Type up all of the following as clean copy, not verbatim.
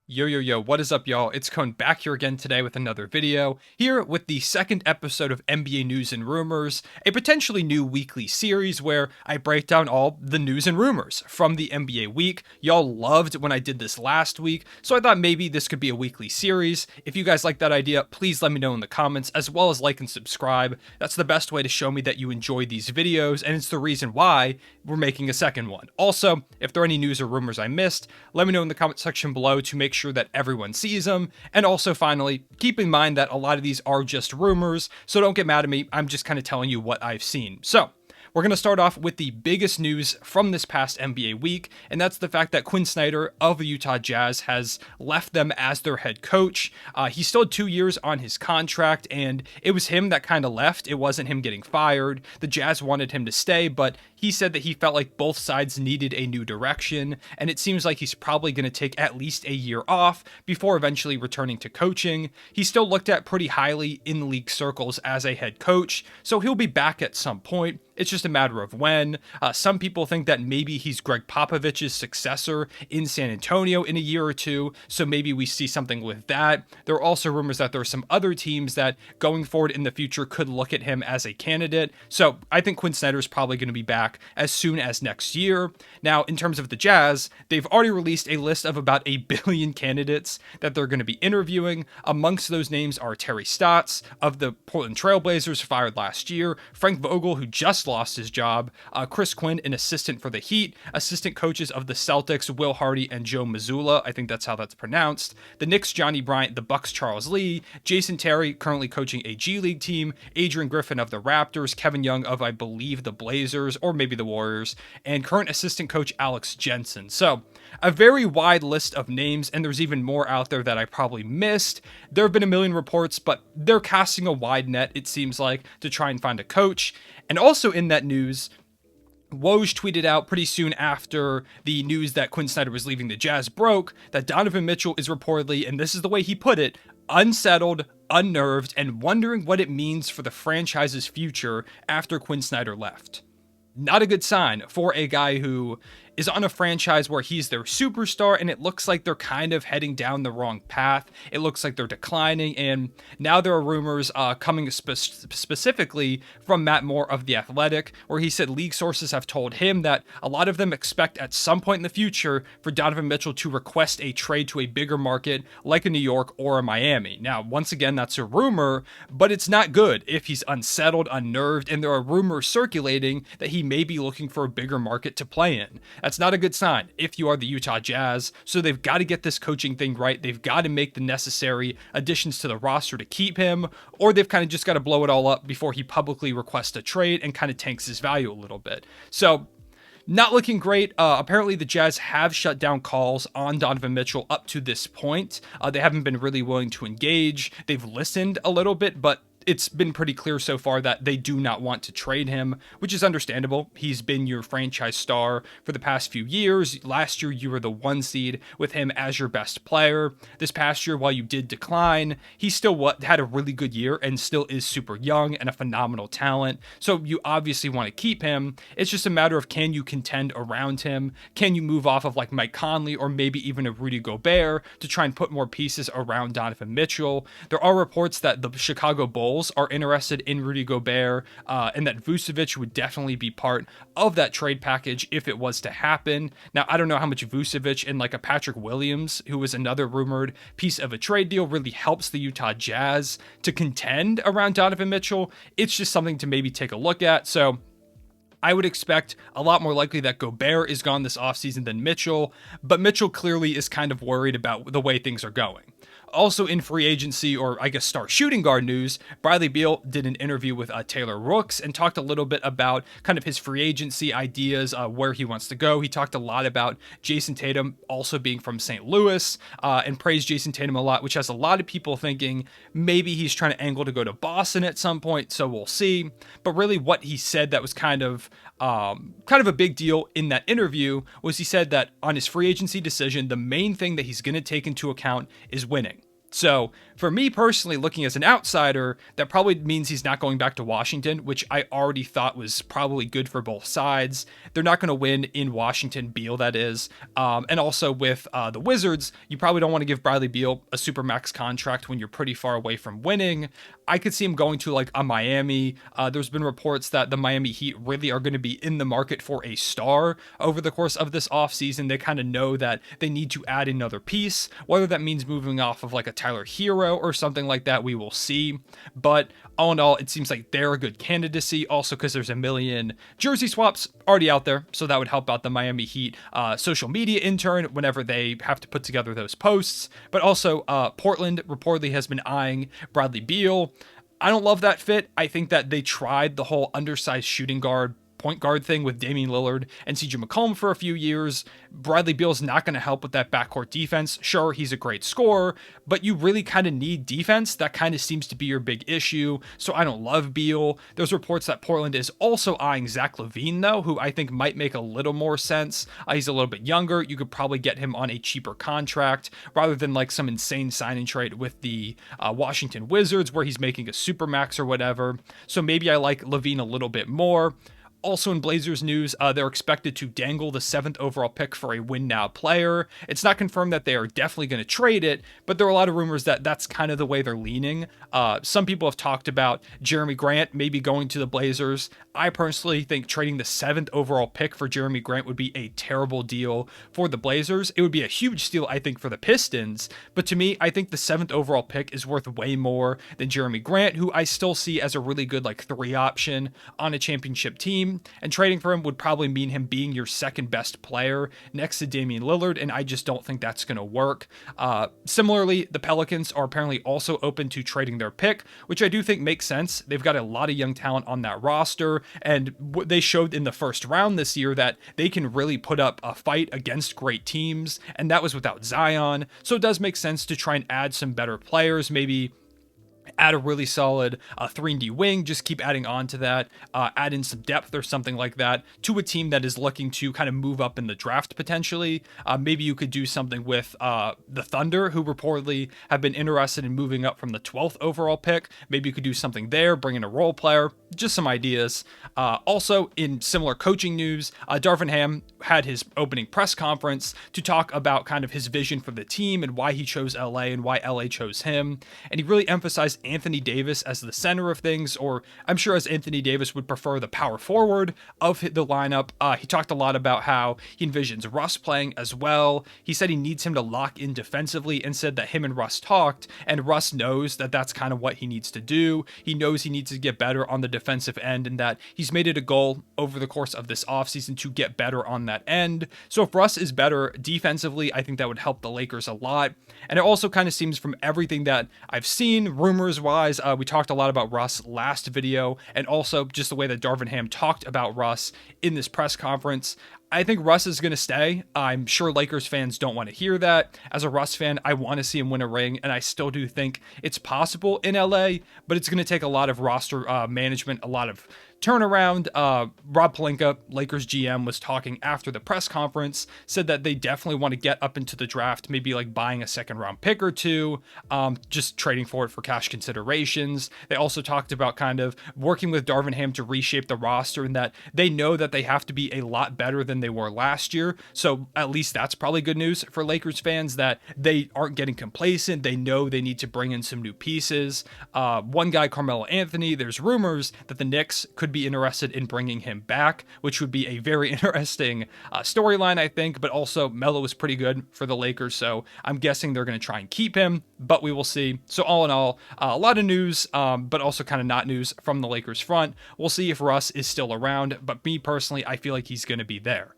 Yo, what is up, y'all? It's Cone back here again today with another video, here with the second episode of NBA News and Rumors, a potentially new weekly series where I break down all the news and rumors from the NBA week. Y'all loved when I did this last week, so I thought maybe this could be a weekly series. If you guys like that idea, please let me know in the comments, as well as like and subscribe. That's the best way to show me that you enjoy these videos, and it's the reason why we're making a second one. Also, if there are any news or rumors I missed, let me know in the comment section below to make sure that everyone sees them. And also, finally, keep in mind that a lot of these are just rumors, so don't get mad at me. I'm just kind of telling you what I've seen. So we're going to start off with the biggest news from this past NBA week, and that's the fact that Quinn Snyder of the Utah Jazz has left them as their head coach. He still had 2 years on his contract, and it was him that kind of left. It wasn't him getting fired. The Jazz wanted him to stay, but he said that he felt like both sides needed a new direction, and it seems like he's probably going to take at least a year off before eventually returning to coaching. He's still looked at pretty highly in league circles as a head coach, so he'll be back at some point. It's just a matter of when. Some people think that maybe he's Greg Popovich's successor in San Antonio in a year or two, so maybe we see something with that. There are also rumors that there are some other teams that going forward in the future could look at him as a candidate, so I think Quinn Snyder is probably going to be back as soon as next year. Now, in terms of the Jazz, they've already released a list of about 1 billion candidates that they're going to be interviewing. Amongst those names are Terry Stotts of the Portland Trailblazers, fired last year, Frank Vogel, who just lost his job, Chris Quinn, an assistant for the Heat, assistant coaches of the Celtics, Will Hardy and Joe Mazzulla, I think that's how that's pronounced, the Knicks, Johnny Bryant, the Bucks, Charles Lee, Jason Terry, currently coaching a G League team, Adrian Griffin of the Raptors, Kevin Young of, I believe, the Blazers, or maybe the Warriors, and current assistant coach Alex Jensen. So, a very wide list of names, and there's even more out there that I probably missed. There have been a million reports, but they're casting a wide net, it seems like, to try and find a coach. And also in that news, Woj tweeted out pretty soon after the news that Quinn Snyder was leaving the Jazz broke that Donovan Mitchell is reportedly, and this is the way he put it, unsettled, unnerved, and wondering what it means for the franchise's future after Quinn Snyder left. Not a good sign for a guy who is on a franchise where he's their superstar, and it looks like they're kind of heading down the wrong path. It looks like they're declining, and now there are rumors coming specifically from Matt Moore of The Athletic, where he said league sources have told him that a lot of them expect at some point in the future for Donovan Mitchell to request a trade to a bigger market like a New York or a Miami. Now, once again, that's a rumor, but it's not good if he's unsettled, unnerved, and there are rumors circulating that he may be looking for a bigger market to play in. That's not a good sign if you are the Utah Jazz, so they've got to get this coaching thing right. They've got to make the necessary additions to the roster to keep him, or they've kind of just got to blow it all up before he publicly requests a trade and kind of tanks his value a little bit. So, not looking great. Apparently, the Jazz have shut down calls on Donovan Mitchell up to this point. They haven't been really willing to engage. They've listened a little bit, but it's been pretty clear so far that they do not want to trade him, which is understandable. He's been your franchise star for the past few years. Last year, you were the 1 seed with him as your best player. This past year, while you did decline, he still had a really good year and still is super young and a phenomenal talent. So you obviously want to keep him. It's just a matter of, can you contend around him? Can you move off of like Mike Conley or maybe even a Rudy Gobert to try and put more pieces around Donovan Mitchell? There are reports that the Chicago Bulls are interested in Rudy Gobert, and that Vucevic would definitely be part of that trade package if it was to happen. Now, I don't know how much Vucevic and like a Patrick Williams, who was another rumored piece of a trade deal, really helps the Utah Jazz to contend around Donovan Mitchell. It's just something to maybe take a look at. So I would expect a lot more likely that Gobert is gone this offseason than Mitchell, but Mitchell clearly is kind of worried about the way things are going. Also in free agency, or I guess star shooting guard news, Bradley Beal did an interview with Taylor Rooks and talked a little bit about kind of his free agency ideas, where he wants to go. He talked a lot about Jason Tatum also being from St. Louis, and praised Jason Tatum a lot, which has a lot of people thinking maybe he's trying to angle to go to Boston at some point, so we'll see. But really what he said that was kind of a big deal in that interview was he said that on his free agency decision, the main thing that he's going to take into account is winning. So, for me personally, looking as an outsider, that probably means he's not going back to Washington, which I already thought was probably good for both sides. They're not going to win in Washington, Beal, that is. And also with the Wizards, you probably don't want to give Bradley Beal a supermax contract when you're pretty far away from winning. I could see him going to like a Miami. There's been reports that the Miami Heat really are going to be in the market for a star over the course of this offseason. They kind of know that they need to add another piece, whether that means moving off of like a Tyler Hero or something like that, we will see. But all in all, it seems like they're a good candidacy. Also, because there's a million jersey swaps already out there, so that would help out the Miami Heat social media intern whenever they have to put together those posts. But also, Portland reportedly has been eyeing Bradley Beal. I don't love that fit. I think that they tried the whole undersized shooting guard point guard thing with Damian Lillard and CJ McCollum for a few years. Bradley Beal's not going to help with that backcourt defense. Sure, he's a great scorer, but you really kind of need defense. That kind of seems to be your big issue. So I don't love Beal. There's reports that Portland is also eyeing Zach LaVine, though, who I think might make a little more sense. He's a little bit younger. You could probably get him on a cheaper contract rather than like some insane sign and trade with the Washington Wizards where he's making a supermax or whatever. So maybe I like LaVine a little bit more. Also in Blazers news, they're expected to dangle the 7th overall pick for a win-now player. It's not confirmed that they are definitely going to trade it, but there are a lot of rumors that that's kind of the way they're leaning. Some people have talked about Jeremy Grant maybe going to the Blazers. I personally think trading the 7th overall pick for Jeremy Grant would be a terrible deal for the Blazers. It would be a huge steal, I think, for the Pistons, but to me, I think the 7th overall pick is worth way more than Jeremy Grant, who I still see as a really good like 3 option on a championship team. And trading for him would probably mean him being your second best player next to Damian Lillard, and I just don't think that's going to work. Similarly, the Pelicans are apparently also open to trading their pick, which I do think makes sense. They've got a lot of young talent on that roster, and they showed in the first round this year that they can really put up a fight against great teams, and that was without Zion. So it does make sense to try and add some better players, maybe add a really solid 3-and-D wing, just keep adding on to that, add in some depth or something like that to a team that is looking to kind of move up in the draft potentially. Maybe you could do something with the Thunder, who reportedly have been interested in moving up from the 12th overall pick. Maybe you could do something there, bring in a role player, just some ideas. Also, in similar coaching news, Darvin Ham had his opening press conference to talk about kind of his vision for the team and why he chose LA and why LA chose him. And he really emphasized Anthony Davis as the center of things, or I'm sure as Anthony Davis would prefer the power forward of the lineup. He talked a lot about how he envisions Russ playing as well. He said he needs him to lock in defensively and said that him and Russ talked, and Russ knows that that's kind of what he needs to do. He knows he needs to get better on the defensive end and that he's made it a goal over the course of this offseason to get better on that end. So if Russ is better defensively, I think that would help the Lakers a lot. And it also kind of seems from everything that I've seen, rumors wise, we talked a lot about Russ last video, and also just the way that Darvin Ham talked about Russ in this press conference. I think Russ is going to stay. I'm sure Lakers fans don't want to hear that. As a Russ fan, I want to see him win a ring, and I still do think it's possible in LA, but it's going to take a lot of roster management, a lot of turnaround. Rob Pelinka, Lakers GM, was talking after the press conference, said that they definitely want to get up into the draft, maybe like buying a second round pick or two, just trading for it for cash considerations. They also talked about kind of working with Darvin Ham to reshape the roster, and that they know that they have to be a lot better than they were last year. So at least that's probably good news for Lakers fans, that they aren't getting complacent. They know they need to bring in some new pieces. One guy, Carmelo Anthony, there's rumors that the Knicks could be interested in bringing him back, which would be a very interesting storyline, I think. But also, Melo was pretty good for the Lakers, so I'm guessing they're going to try and keep him, but we will see. So all in all, a lot of news, but also kind of not news from the Lakers front. We'll see if Russ is still around, but me personally, I feel like he's going to be there.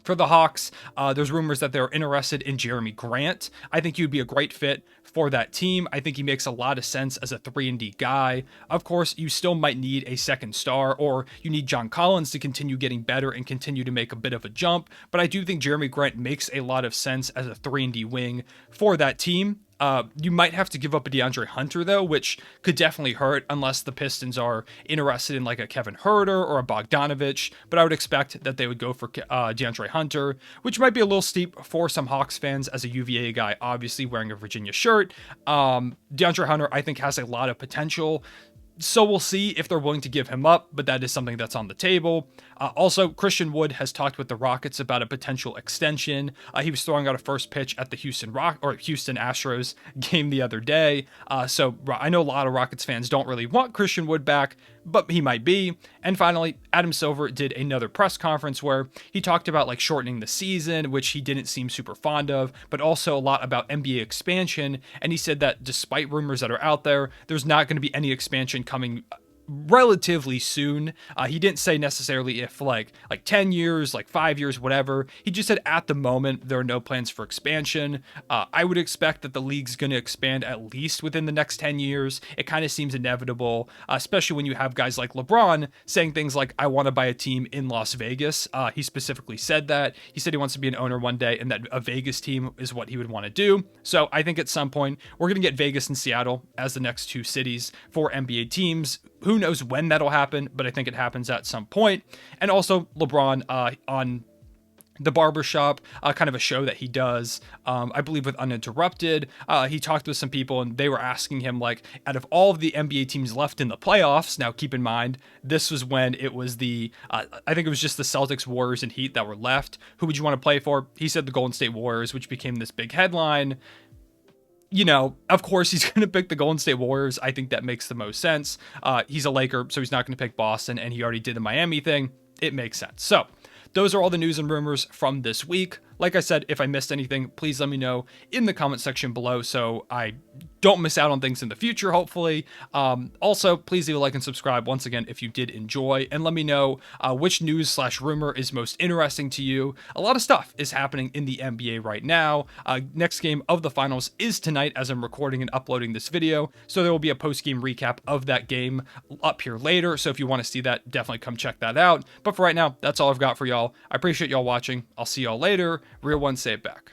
For the Hawks, there's rumors that they're interested in Jeremy Grant. I think he would be a great fit for that team. I think he makes a lot of sense as a 3-and-D guy. Of course, you still might need a second star, or you need John Collins to continue getting better and continue to make a bit of a jump. But I do think Jeremy Grant makes a lot of sense as a 3-and-D wing for that team. You might have to give up a DeAndre Hunter, though, which could definitely hurt unless the Pistons are interested in like a Kevin Huerter or a Bogdanovich. But I would expect that they would go for DeAndre Hunter, which might be a little steep for some Hawks fans as a UVA guy, obviously wearing a Virginia shirt. DeAndre Hunter, I think, has a lot of potential. So we'll see if they're willing to give him up, but that is something that's on the table. Also, Christian Wood has talked with the Rockets about a potential extension. He was throwing out a first pitch at the Houston Astros game the other day. So I know a lot of Rockets fans don't really want Christian Wood back, but he might be. And finally, Adam Silver did another press conference where he talked about like shortening the season, which he didn't seem super fond of, but also a lot about NBA expansion. And he said that despite rumors that are out there, there's not going to be any expansion coming relatively soon. He didn't say necessarily if like 10 years, like 5 years, whatever. He just said at the moment there are no plans for expansion. I would expect that the league's going to expand at least within the next 10 years. It kind of seems inevitable, especially when you have guys like LeBron saying things like, I want to buy a team in Las Vegas. He specifically said that. He said he wants to be an owner one day and that a Vegas team is what he would want to do. So I think at some point we're going to get Vegas and Seattle as the next two cities for NBA teams. Who knows when that'll happen, but I think it happens at some point. And also LeBron on the Barbershop, kind of a show that he does, I believe with Uninterrupted. He talked with some people and they were asking him, like, out of all of the NBA teams left in the playoffs, now keep in mind, this was when it was I think it was just the Celtics, Warriors, and Heat that were left. Who would you want to play for? He said the Golden State Warriors, which became this big headline. You know, of course, he's going to pick the Golden State Warriors. I think that makes the most sense. He's a Laker, so he's not going to pick Boston, and he already did the Miami thing. It makes sense. So those are all the news and rumors from this week. Like I said, if I missed anything, please let me know in the comment section below so I don't miss out on things in the future, hopefully. Also, please leave a like and subscribe once again if you did enjoy, and let me know which news/rumor is most interesting to you. A lot of stuff is happening in the NBA right now. Next game of the finals is tonight as I'm recording and uploading this video, so there will be a post-game recap of that game up here later, so if you want to see that, definitely come check that out. But for right now, that's all I've got for y'all. I appreciate y'all watching. I'll see y'all later. Real one, say it back.